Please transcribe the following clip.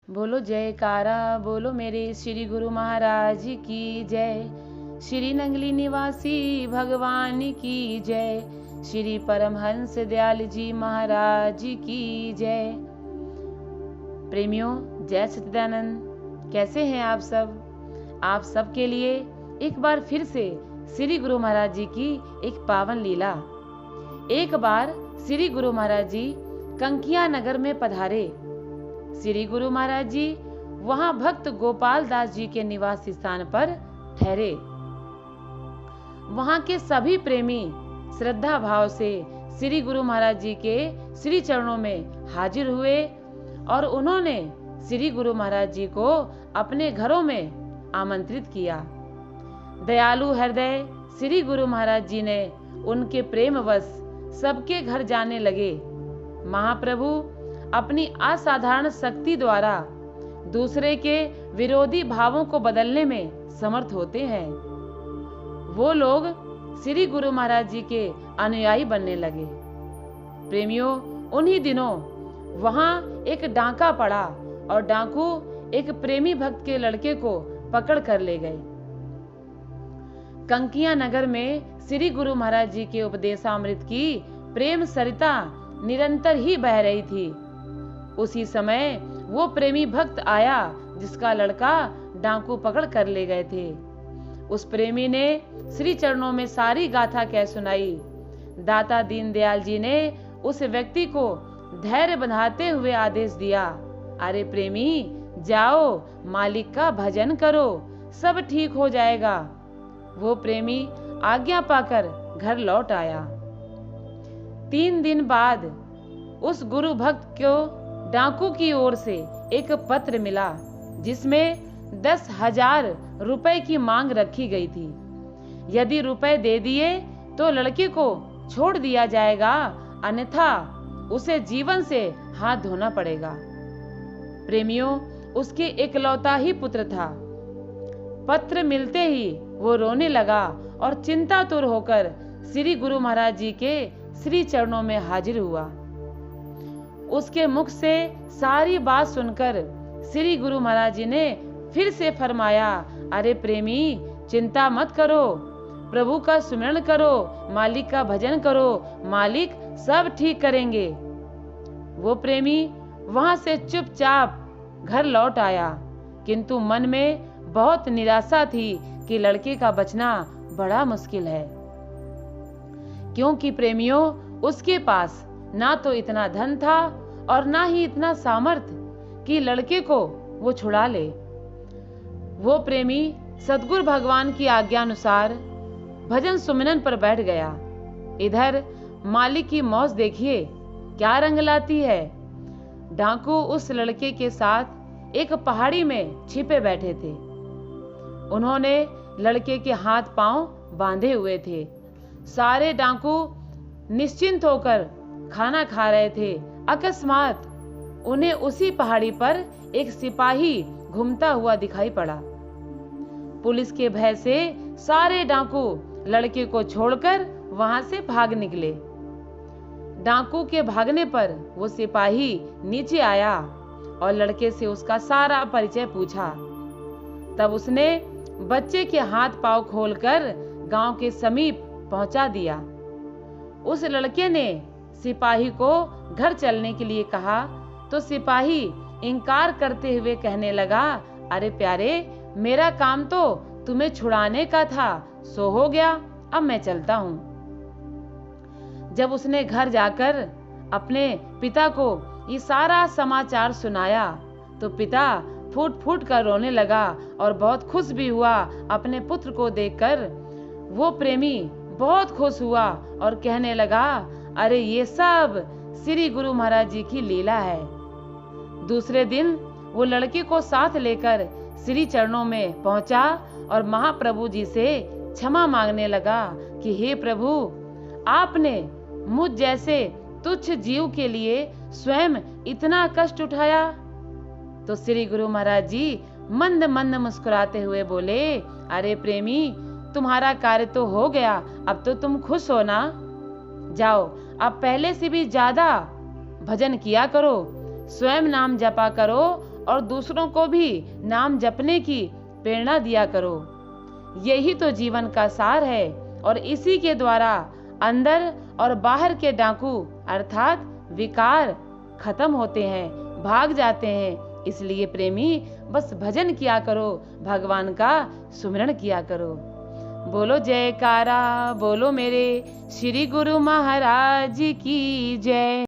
बोलो जयकारा, बोलो मेरे श्री गुरु महाराज की जय। श्री नंगली निवासी भगवान की जय। श्री परमहंस दयाल जी महाराज की जय। प्रेमियों, जय सच्चिदानंद। कैसे हैं आप सब? आप सबके लिए एक बार फिर से श्री गुरु महाराज जी की एक पावन लीला। एक बार श्री गुरु महाराज जी कंकिया नगर में पधारे। श्री गुरु महाराज जी वहां भक्त गोपाल दास जी के निवास स्थान पर ठहरे। वहां के सभी प्रेमी श्रद्धा भाव से श्री गुरु महाराज जी के श्री चरणों में हाजिर हुए और उन्होंने श्री गुरु महाराज जी को अपने घरों में आमंत्रित किया। दयालु हृदय श्री गुरु महाराज जी ने उनके प्रेमवश सबके घर जाने लगे। महाप्रभु अपनी असाधारण शक्ति द्वारा दूसरे के विरोधी भावों को बदलने में समर्थ होते हैं। वो लोग श्री गुरु महाराज जी के अनुयायी बनने लगे। प्रेमियों, उन्हीं दिनों वहां एक डांका पड़ा और डाकू एक प्रेमी भक्त के लड़के को पकड़ कर ले गए। कंकिया नगर में श्री गुरु महाराज जी के उपदेशामृत की प्रेम सरिता निरंतर ही बह रही थी। उसी समय वो प्रेमी भक्त आया जिसका लड़का डाकू पकड़ कर ले गए थे। उस प्रेमी ने श्री चरणों में सारी गाथा कह सुनाई। दाता दीनदयाल जी ने उस व्यक्ति को धैर्य बंधाते हुए आदेश दिया, अरे प्रेमी, जाओ मालिक का भजन करो, सब ठीक हो जाएगा। वो प्रेमी आज्ञा पाकर घर लौट आया। 3 दिन बाद उस गुरु भक्त को डाकू की ओर से एक पत्र मिला जिसमें 10,000 रुपए की मांग रखी गई थी। यदि रुपए दे दिए तो लड़के को छोड़ दिया जाएगा, अन्यथा उसे जीवन से हाथ धोना पड़ेगा। प्रेमियों, उसके एकलौता ही पुत्र था। पत्र मिलते ही वो रोने लगा और चिंतातुर होकर श्री गुरु महाराज जी के श्री चरणों में हाजिर हुआ। उसके मुख से सारी बात सुनकर श्री गुरु महाराज जी ने फिर से फरमाया, अरे प्रेमी, चिंता मत करो, प्रभु का सुमिरन करो, मालिक का भजन करो, मालिक सब ठीक करेंगे। वो प्रेमी वहां से चुपचाप घर लौट आया, किंतु मन में बहुत निराशा थी कि लड़के का बचना बड़ा मुश्किल है, क्योंकि प्रेमियों, उसके पास ना तो इतना धन था और ना ही इतना सामर्थ्य कि लड़के को वो छुड़ा ले। वो प्रेमी सद्गुरु भगवान की आज्ञा अनुसार भजन सुमिरन पर बैठ गया। इधर मालिक की मौज देखिए क्या रंग लाती है। डाकू उस लड़के के साथ एक पहाड़ी में छिपे बैठे थे। उन्होंने लड़के के हाथ पांव बांधे हुए थे। सारे डाकू निश्चिंत होकर खाना खा रहे थे। अकस्मात उन्हें उसी पहाड़ी पर एक सिपाही घूमता हुआ दिखाई पड़ा। पुलिस के भय से सारे डाकू लड़के को छोड़कर वहां से भाग निकले। डाकू के भागने पर वो सिपाही नीचे आया और लड़के से उसका सारा परिचय पूछा। तब उसने बच्चे के हाथ पांव खोलकर गांव के समीप पहुंचा दिया। उस लड़के ने सिपाही को घर चलने के लिए कहा तो सिपाही इनकार करते हुए कहने लगा, अरे प्यारे, मेरा काम तो तुम्हें छुड़ाने का था, सो हो गया, अब मैं चलता हूँ। जब उसने घर जाकर अपने पिता को ये सारा समाचार सुनाया तो पिता फूट फूट कर रोने लगा और बहुत खुश भी हुआ अपने पुत्र को देखकर। वो प्रेमी बहुत खुश हुआ और कहने लगा, अरे ये सब श्री गुरु महाराज जी की लीला है। दूसरे दिन वो लड़के को साथ लेकर श्री चरणों में पहुंचा और महाप्रभु जी से क्षमा मांगने लगा कि हे प्रभु, आपने मुझ जैसे तुच्छ जीव के लिए स्वयं इतना कष्ट उठाया। तो श्री गुरु महाराज जी मंद मंद मुस्कुराते हुए बोले, अरे प्रेमी, तुम्हारा कार्य तो हो गया, अब तो तुम खुश हो ना। जाओ, अब पहले से भी ज्यादा भजन किया करो, स्वयं नाम जपा करो और दूसरों को भी नाम जपने की प्रेरणा दिया करो। यही तो जीवन का सार है और इसी के द्वारा अंदर और बाहर के डाकू अर्थात विकार खत्म होते हैं, भाग जाते हैं। इसलिए प्रेमी बस भजन किया करो, भगवान का सुमिरन किया करो। बोलो जयकारा, बोलो मेरे श्री गुरु महाराज की जय।